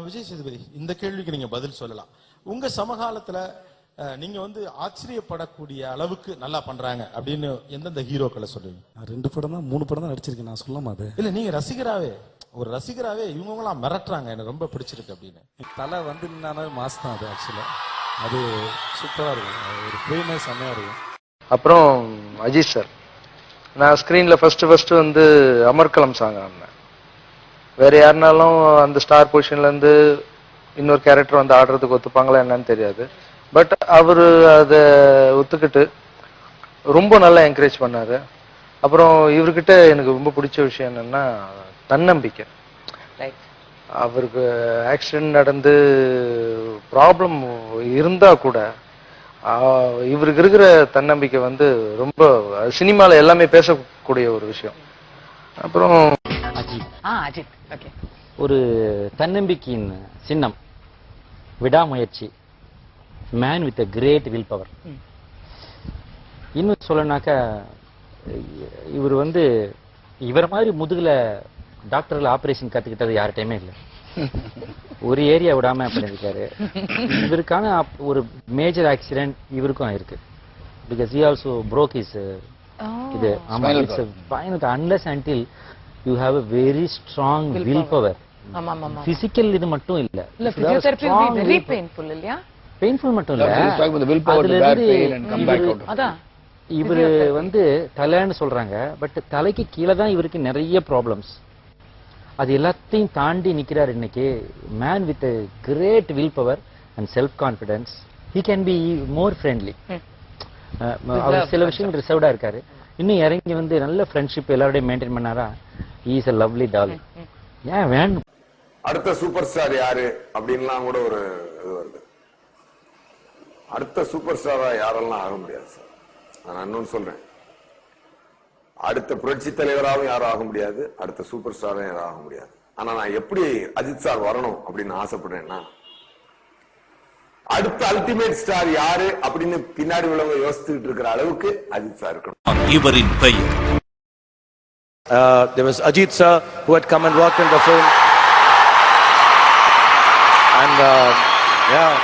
விஜய் சேதுபதி, இந்த கேள்விக்கு நீங்க பதில் சொல்லலாம். உங்க சமகாலத்துல நீங்க வந்து ஆச்சரியப்படக்கூடிய அளவுக்கு நல்லா பண்றாங்க அப்படின்னு எந்தெந்த ஹீரோக்களை சொல்லுவீங்க? 2 படம் தான் 3 படம் தான் நடிச்சிருக்கேன், நான் சொல்லாம அது இல்ல. நீங்க ஒரு ரசிகராவே இவங்கெல்லாம் மிரட்டுறாங்க, எனக்கு ரொம்ப பிடிச்சிருக்கு அப்படின்னு. தலை வந்து நின்னாலே மாஸ் தான் அது. ஆக்சுவலா அது சூப்பரா இருக்கும், ஒரு ஃப்ரேமே செம்மையா இருக்கும். அப்புறம் அஜித் சார், நான் ஸ்க்ரீன்ல ஃபர்ஸ்ட் வந்து அமர்கலம் சாங் ஆடினேன். வேற யாருனாலும் அந்த ஸ்டார் பொசிஷன்ல இருந்து இன்னொரு கேரக்டர் வந்து ஆடுறதுக்கு ஒத்துப்பாங்களா என்னன்னு தெரியாது. பட் அவரு அதை ஒத்துக்கிட்டு ரொம்ப நல்லா என்கரேஜ் பண்ணாரு. அப்புறம் இவர்கிட்ட எனக்கு ரொம்ப பிடிச்ச விஷயம் என்னன்னா தன்னம்பிக்கை. அவருக்கு ஆக்சிடென்ட் நடந்து ப்ராப்ளம் இருந்தா கூட இவருக்கு இருக்கிற தன்னம்பிக்கை வந்து ரொம்ப சினிமால எல்லாமே பேசக்கூடிய ஒரு விஷயம். அப்புறம் ஒரு தன்னம்பிக்கையின் சின்னம், விடாமுயற்சி, man with great will power. இன்னும் சொல்லனாக்கா இவர் வந்து இவர் மாதிரி முதுகுல டாக்டர்ல ஆபரேஷன் கத்துக்கிட்டது யார்கிட்டயுமே இல்லை. ஒரு ஏரியா விடாம பண்ணிருக்காரு. இவருக்கான ஒரு மேஜர் ஆக்சிடென்ட் இவருக்கும் ஆயிருக்கு. Because he also broke his இது unless until you have a very strong will power. Physical இது மட்டும் இல்ல, physiotherapy will be very painful இல்லையா? பெயின்ஃபுல் மட்டும் இல்ல, இவரு வந்து தலைன்னு சொல்றாங்க. பட் தலைக்கு கீழே தான் இவருக்கு நிறைய ப்ராப்ளம்ஸ். அது எல்லாத்தையும் தாண்டி நிக்கிறார் இன்னைக்கு. Man with great will power and self confidence. He can be more friendly. அவர் சில விஷயங்கள் ரிசர்வ்டா இருக்காரு. இன்னும் இறங்கி வந்து நல்ல ஃப்ரெண்ட்ஷிப் எல்லாரோடையும் மெயின்டைன் பண்ணாரா. He is a lovely doll. ஏன் வேணும். அடுத்த சூப்பர் ஸ்டார் யாரு அப்படின்லாம் கூட ஒரு இது வருது. அடுத்த சூப்பர் ஸ்டாரா யாரெல்லாம் ஆக முடியாது சார். நான் இன்னொன்னு சொல்றேன், அடுத்த புரட்சி தலைவராகவும் யாரும் ஆக முடியாது, அடுத்த சூப்பர் ஸ்டாரும் யாரும் ஆக முடியாது. ஆனா நான் எப்படி அஜித் சார் வரணும் அப்படின்னு ஆசைப்படுறேன்னா, அடுத்த அல்டிமேட் ஸ்டார் யாரு அப்படின்னு பின்னாடி உள்ளவங்க யோசிச்சுட்டு இருக்கிற அளவுக்கு அஜித் சார் இருக்கணும். இவரின் பெயர் there was Ajit sir who had come and worked in the film, and yeah